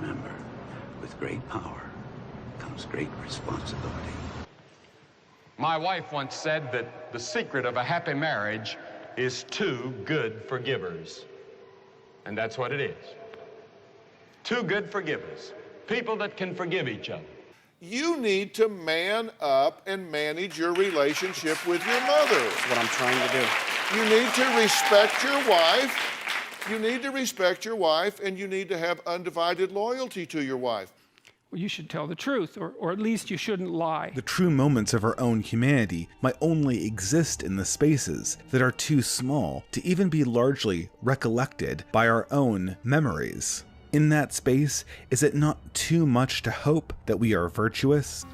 remember, with great power comes great responsibility. My wife once said that the secret of a happy marriage is two good forgivers. And that's what it is. Two good forgivers. People that can forgive each other. You need to man up and manage your relationship with your mother. That's what I'm trying to do. You need to respect your wife. You need to respect your wife, and you need to have undivided loyalty to your wife. Well, you should tell the truth, or at least you shouldn't lie. The true moments of our own humanity might only exist in the spaces that are too small to even be largely recollected by our own memories. In that space, is it not too much to hope that we are virtuous?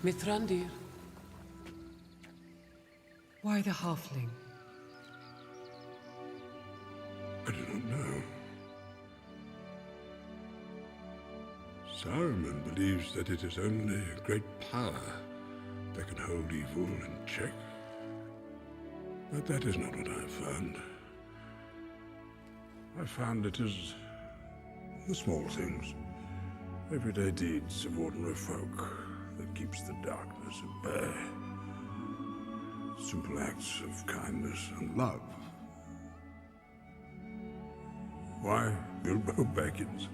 Mithrandir, why the halfling? I do not know. Saruman believes that it is only a great power that can hold evil in check. But that is not what I have found. I found it is the small things, everyday deeds of ordinary folk that keeps the darkness at bay. Simple acts of kindness and love. Why Bilbo Baggins?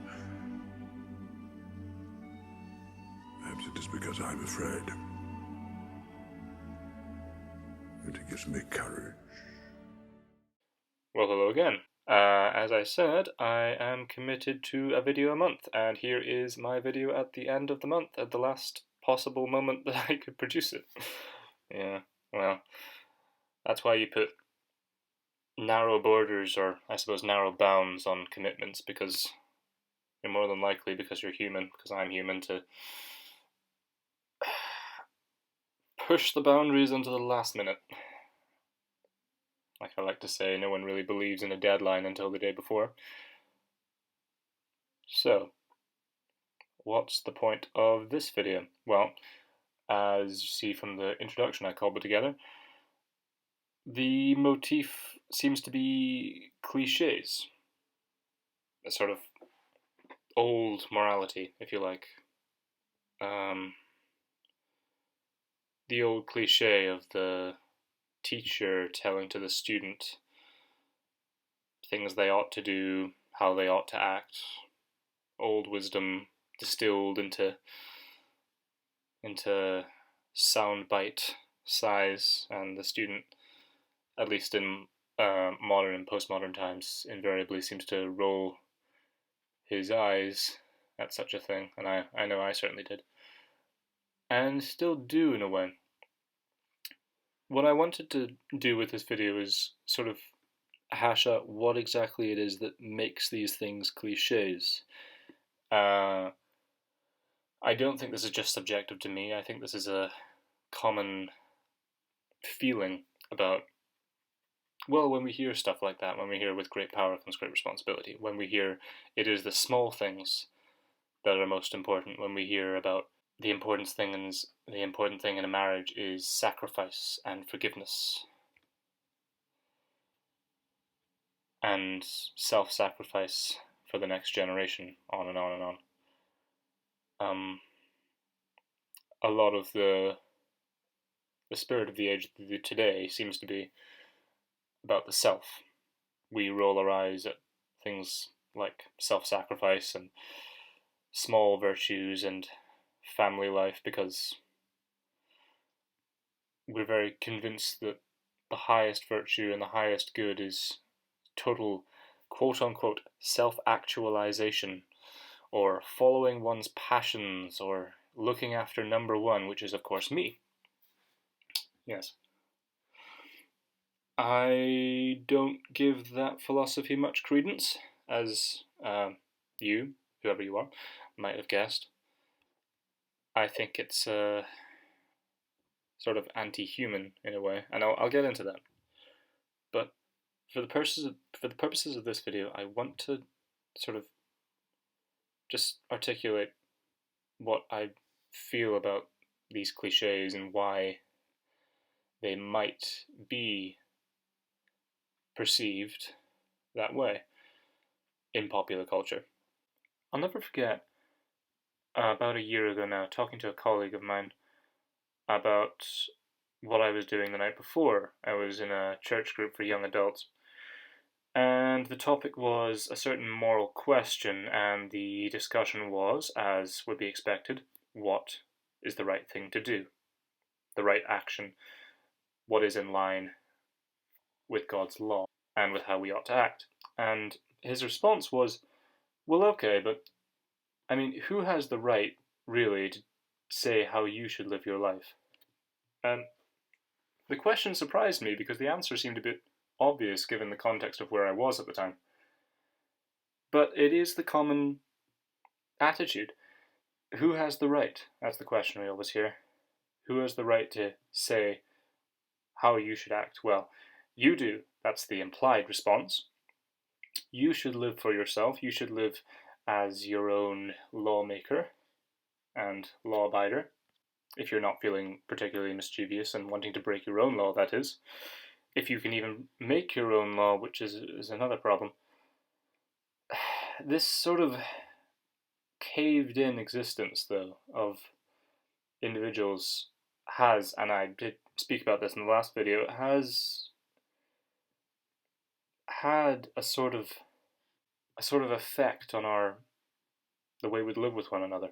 Perhaps it is because I'm afraid. And it gives me courage. Well, hello again. As I said, I am committed to a video a month, and here is my video at the end of the month, at the last possible moment that I could produce it. Yeah, well, that's why you put narrow borders, or I suppose narrow bounds on commitments, because you're more than likely, because you're human, because I'm human, to push the boundaries into the last minute. Like I like to say, no one really believes in a deadline until the day before. So, what's the point of this video? Well, as you see from the introduction I cobbled together, the motif seems to be clichés. A sort of old morality, if you like. The old cliché of the teacher telling to the student things they ought to do, how they ought to act, old wisdom distilled into soundbite size, and the student, at least in modern and postmodern times, invariably seems to roll his eyes at such a thing, and I know I certainly did, and still do in a way. What I wanted to do with this video is sort of hash out what exactly it is that makes these things clichés. I don't think this is just subjective to me. I think this is a common feeling about, well, when we hear stuff like that, when we hear with great power comes great responsibility, when we hear it is the small things that are most important, when we hear about the important thing in a marriage is sacrifice and forgiveness and self-sacrifice for the next generation, on and on and on. A lot of the spirit of the age today seems to be about the self. We roll our eyes at things like self-sacrifice and small virtues and family life because we're very convinced that the highest virtue and the highest good is total quote-unquote self-actualization, or following one's passions, or looking after number one, which is of course me. Yes. I don't give that philosophy much credence, as you, whoever you are, might have guessed. I think it's sort of anti-human in a way, and I'll get into that. But for the purposes of this video, I want to sort of just articulate what I feel about these cliches and why they might be perceived that way. in popular culture. I'll never forget, about a year ago now, talking to a colleague of mine about what I was doing the night before. I was in a church group for young adults, and the topic was a certain moral question, and the discussion was, as would be expected, what is the right thing to do? The right action? What is in line with God's law and with how we ought to act? And his response was, well, okay, but I mean, who has the right, really, to say how you should live your life? And the question surprised me because the answer seemed a bit obvious given the context of where I was at the time. But it is the common attitude. Who has the right? That's the question we always hear. Who has the right to say how you should act? Well, you do. That's the implied response. You should live for yourself. You should live as your own lawmaker and law-abider. If you're not feeling particularly mischievous and wanting to break your own law, that is. If you can even make your own law, which is another problem. This sort of caved-in existence, though, of individuals has, and I did speak about this in the last video, has had a sort of effect on the way we live with one another.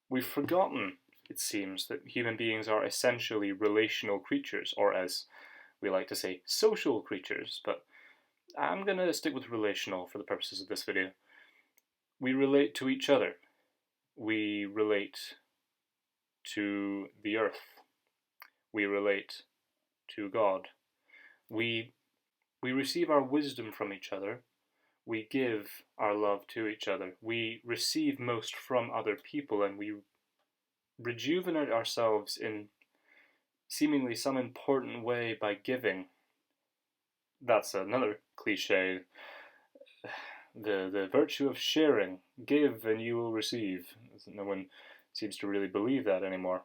We've forgotten, it seems, that human beings are essentially relational creatures, or as we like to say, social creatures, but I'm going to stick with relational for the purposes of this video. We relate to each other. We relate to the earth. We relate to God. We receive our wisdom from each other. We give our love to each other. We receive most from other people, and we rejuvenate ourselves in seemingly some important way by giving. That's another cliche. The virtue of sharing. Give and you will receive. No one seems to really believe that anymore.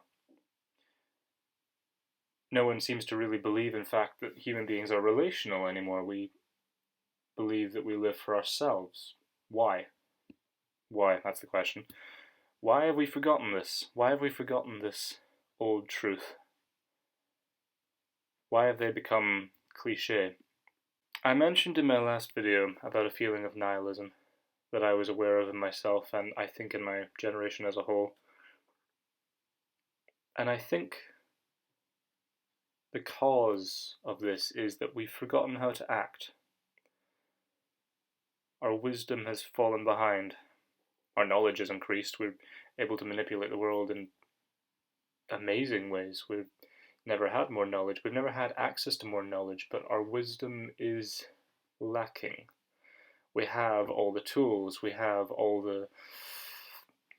No one seems to really believe, in fact, that human beings are relational anymore. We believe that we live for ourselves. Why? Why? That's the question. Why have we forgotten this? Why have we forgotten this old truth? Why have they become cliché? I mentioned in my last video about a feeling of nihilism that I was aware of in myself and I think in my generation as a whole. And I think the cause of this is that we've forgotten how to act. Our wisdom has fallen behind. Our knowledge has increased. We're able to manipulate the world in amazing ways. We've never had more knowledge. We've never had access to more knowledge, but our wisdom is lacking. We have all the tools. We have all the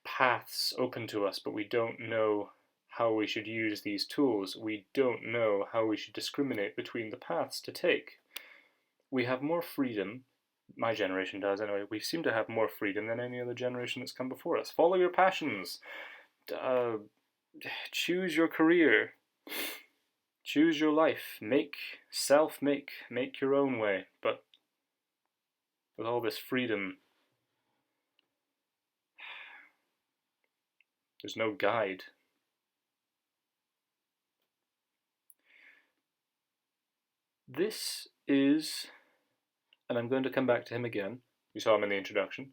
paths open to us, but we don't know how we should use these tools. We don't know how we should discriminate between the paths to take. We have more freedom. My generation does, anyway. We seem to have more freedom than any other generation that's come before us. Follow your passions. Choose your career. Choose your life. Make your own way. But with all this freedom, there's no guide. This is, and I'm going to come back to him again, you saw him in the introduction,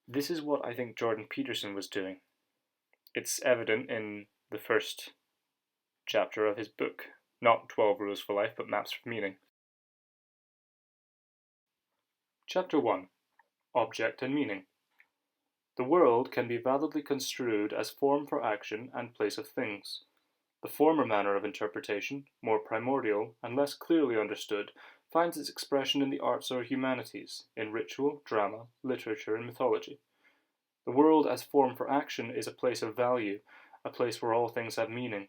this is what I think Jordan Peterson was doing. It's evident in the first chapter of his book, not 12 Rules for Life, but Maps for Meaning. Chapter 1. Object and Meaning. The world can be validly construed as form for action and place of things. The former manner of interpretation, more primordial and less clearly understood, finds its expression in the arts or humanities, in ritual, drama, literature, and mythology. The world as form for action is a place of value, a place where all things have meaning.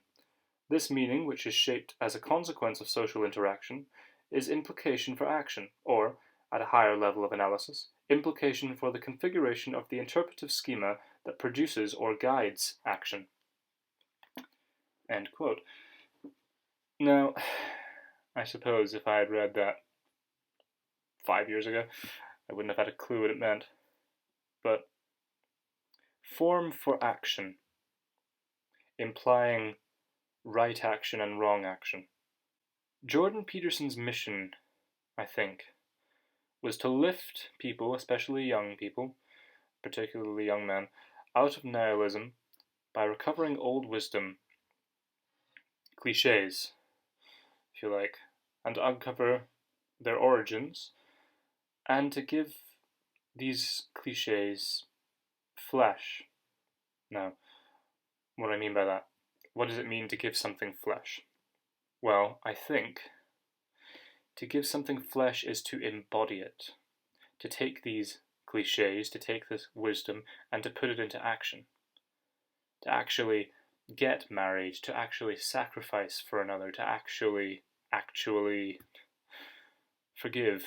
This meaning, which is shaped as a consequence of social interaction, is implication for action, or, at a higher level of analysis, implication for the configuration of the interpretive schema that produces or guides action. End quote. Now, I suppose if I had read that 5 years ago, I wouldn't have had a clue what it meant. But form for action, implying right action and wrong action. Jordan Peterson's mission, I think, was to lift people, especially young people, particularly young men, out of nihilism by recovering old wisdom, clichés, if you like, and uncover their origins, and to give these clichés flesh. Now, what do I mean by that? What does it mean to give something flesh? Well, I think to give something flesh is to embody it, to take these clichés, to take this wisdom, and to put it into action, to actually get married, to actually sacrifice for another, to actually forgive.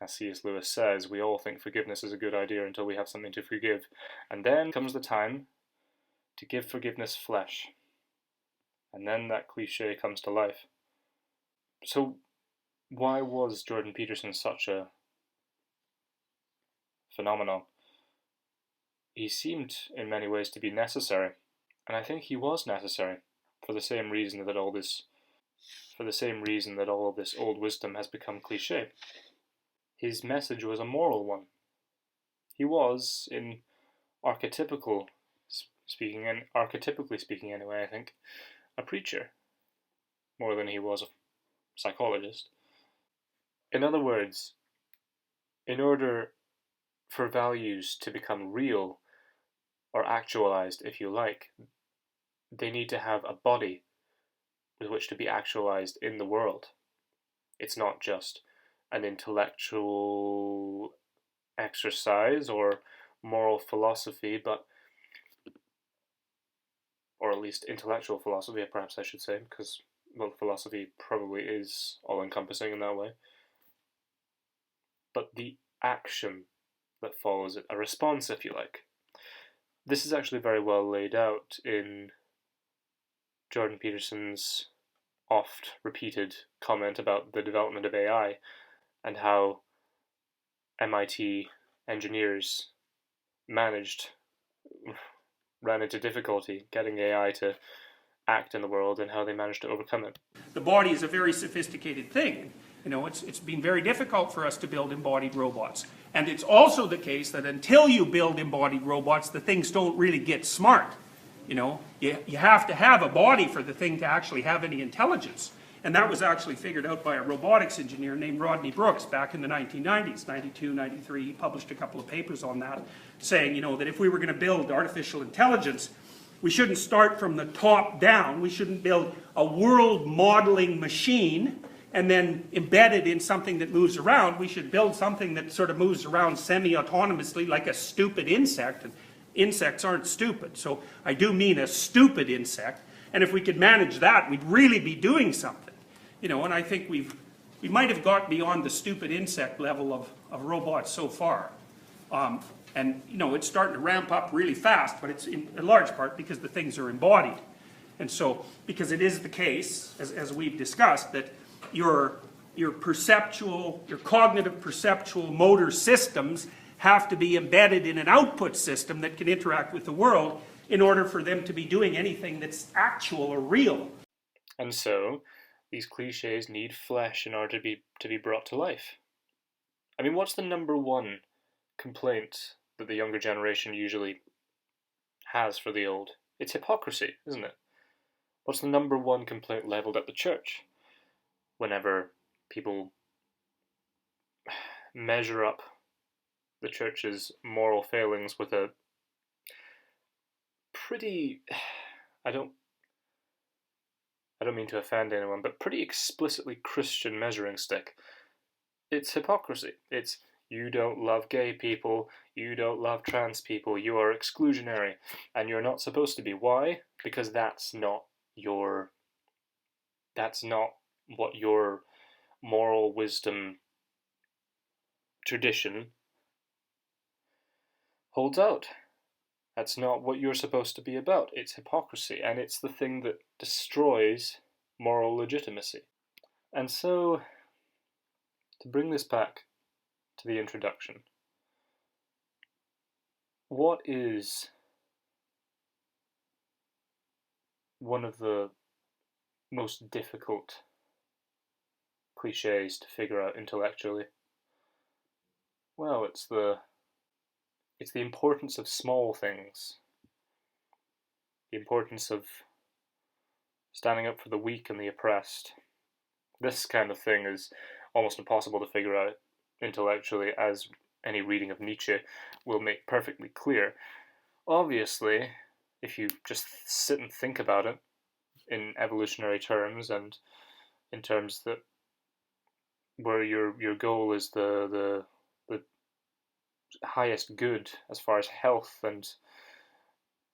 As C.S. Lewis says, we all think forgiveness is a good idea until we have something to forgive. And then comes the time to give forgiveness flesh. And then that cliché comes to life. So why was Jordan Peterson such a phenomenon? He seemed in many ways to be necessary. And I think he was necessary for the same reason that all this old wisdom has become cliché. His message was a moral one. He was, archetypically speaking anyway, I think, a preacher, more than he was a psychologist. In other words, in order for values to become real, or actualized, if you like, they need to have a body with which to be actualized in the world. It's not just an intellectual exercise or moral philosophy, or at least intellectual philosophy, perhaps I should say, because, well, philosophy probably is all-encompassing in that way. But the action that follows it, a response, if you like. This is actually very well laid out in Jordan Peterson's oft-repeated comment about the development of AI and how MIT engineers ran into difficulty getting AI to act in the world and how they managed to overcome it. The body is a very sophisticated thing. You know, it's been very difficult for us to build embodied robots. And it's also the case that until you build embodied robots, the things don't really get smart. You know, you have to have a body for the thing to actually have any intelligence. And that was actually figured out by a robotics engineer named Rodney Brooks back in the 1990s, 92, 93. He published a couple of papers on that, saying, you know, that if we were going to build artificial intelligence, we shouldn't start from the top down. We shouldn't build a world modeling machine and then embed it in something that moves around. We should build something that sort of moves around semi-autonomously like a stupid insect. And insects aren't stupid, so I do mean a stupid insect. And if we could manage that, we'd really be doing something. You know, and I think we might have got beyond the stupid insect level of robots so far. And, you know, it's starting to ramp up really fast, but it's in large part because the things are embodied. And so, because it is the case, as we've discussed, that your cognitive perceptual motor systems have to be embedded in an output system that can interact with the world in order for them to be doing anything that's actual or real. And so, these cliches need flesh in order to be brought to life. I mean, what's the number one complaint that the younger generation usually has for the old? It's hypocrisy, isn't it? What's the number one complaint leveled at the church? Whenever people measure up the church's moral failings with a pretty, I don't mean to offend anyone, but pretty explicitly Christian measuring stick. It's hypocrisy. It's, you don't love gay people, you don't love trans people, you are exclusionary, and you're not supposed to be. Why? Because that's not what your moral wisdom tradition holds out. That's not what you're supposed to be about. It's hypocrisy, and it's the thing that destroys moral legitimacy. And so, to bring this back to the introduction. What is one of the most difficult cliches to figure out intellectually? Well, it's the importance of small things. The importance of standing up for the weak and the oppressed. This kind of thing is almost impossible to figure out intellectually, as any reading of Nietzsche will make perfectly clear. Obviously, if you just sit and think about it in evolutionary terms, and in terms that where your goal is the highest good as far as health and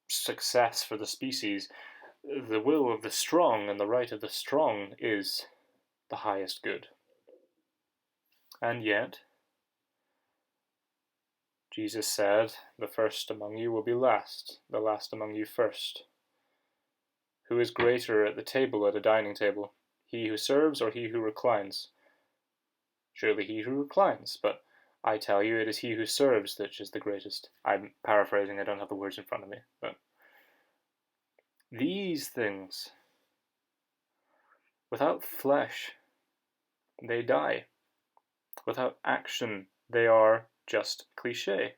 success for the species, the will of the strong and the right of the strong is the highest good. And yet, Jesus said, "The first among you will be last, the last among you first." Who is greater at the table, at a dining table, he who serves or he who reclines? Surely he who reclines, but I tell you, it is he who serves that is the greatest. I'm paraphrasing, I don't have the words in front of me, but these things, without flesh, they die. Without action, they are just cliché.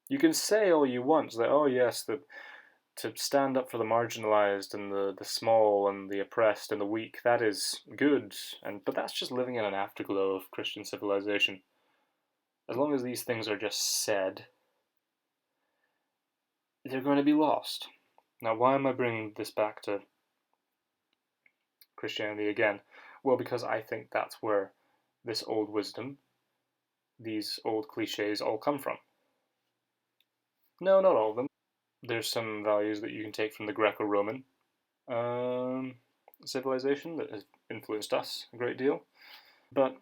You can say all you want, that, oh yes, to stand up for the marginalized and the small and the oppressed and the weak, that is good, but that's just living in an afterglow of Christian civilization. As long as these things are just said, they're going to be lost. Now, why am I bringing this back to Christianity again? Well, because I think that's where this old wisdom, these old cliches all come from. No, not all of them. There's some values that you can take from the Greco-Roman civilization that has influenced us a great deal. But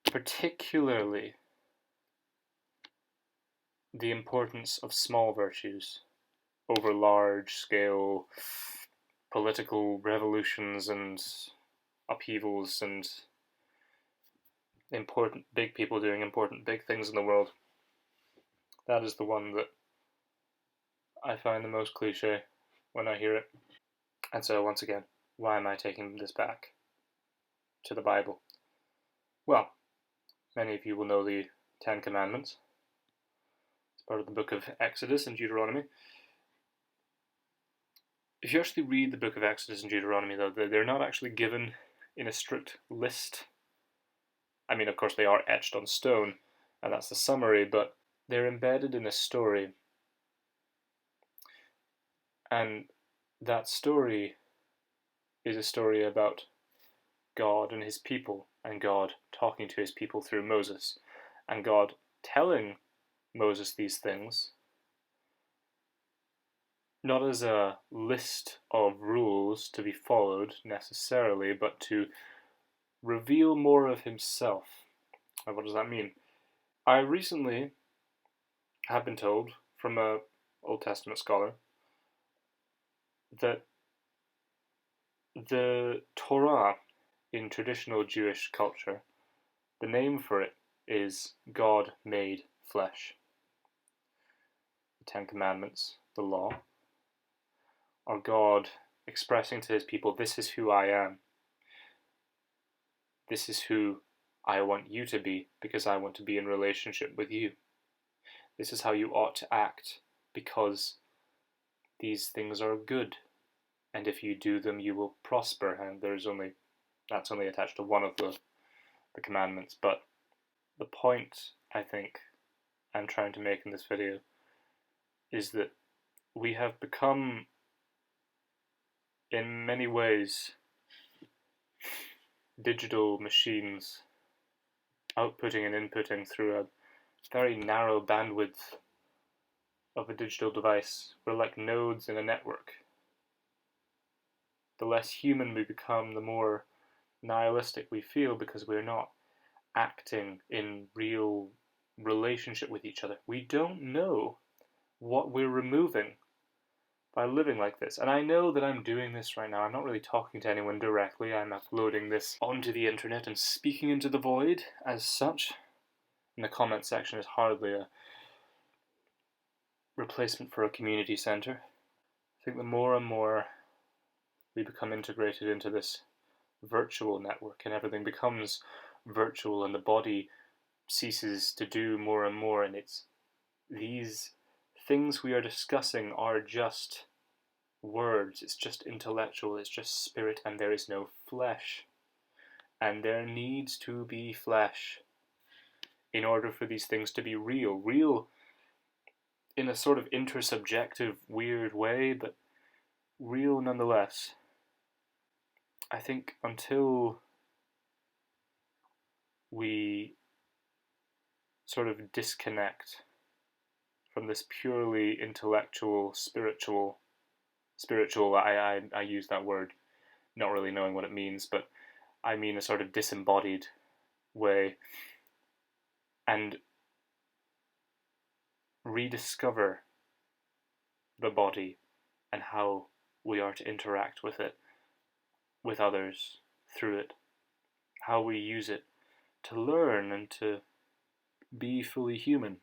particularly the importance of small virtues over large-scale political revolutions and upheavals and important big people doing important big things in the world. That is the one that I find the most cliche when I hear it. And so, once again, why am I taking this back to the Bible? Well, many of you will know the Ten Commandments. It's part of the book of Exodus and Deuteronomy. If you actually read the book of Exodus and Deuteronomy, though, they're not actually given in a strict list. I mean, of course, they are etched on stone, and that's the summary, but they're embedded in a story. And that story is a story about God and his people, and God talking to his people through Moses, and God telling Moses these things, not as a list of rules to be followed necessarily, but to reveal more of himself. And what does that mean? I recently have been told from an Old Testament scholar that the Torah in traditional Jewish culture, the name for it is God made flesh. The Ten Commandments, the law, are God expressing to his people, this is who I am. This is who I want you to be, because I want to be in relationship with you. This is how you ought to act, because these things are good, and if you do them, you will prosper. And that's only attached to one of the commandments. But the point I think I'm trying to make in this video is that we have become, in many ways, digital machines, outputting and inputting through a very narrow bandwidth of a digital device. We're like nodes in a network. The less human we become, the more nihilistic we feel, because we're not acting in real relationship with each other. We don't know what we're removing by living like this. And I know that I'm doing this right now. I'm not really talking to anyone directly. I'm uploading this onto the internet and speaking into the void as such. And the comment section is hardly a replacement for a community center. I think the more and more we become integrated into this virtual network and everything becomes virtual and the body ceases to do more and more, and it's these things we are discussing are just words, it's just intellectual, it's just spirit, and there is no flesh. And there needs to be flesh in order for these things to be real. Real in a sort of intersubjective, weird way, but real nonetheless. I think until we sort of disconnect from this purely intellectual, spiritual, I use that word not really knowing what it means, but I mean a sort of disembodied way, and rediscover the body and how we are to interact with it, with others, through it, how we use it to learn and to be fully human.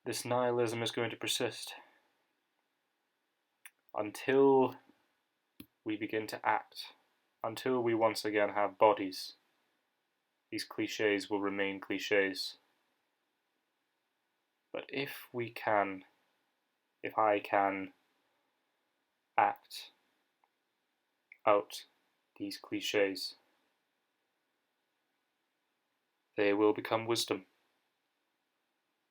This nihilism is going to persist until we begin to act, until we once again have bodies. These cliches will remain cliches. But if I can act out these cliches, they will become wisdom.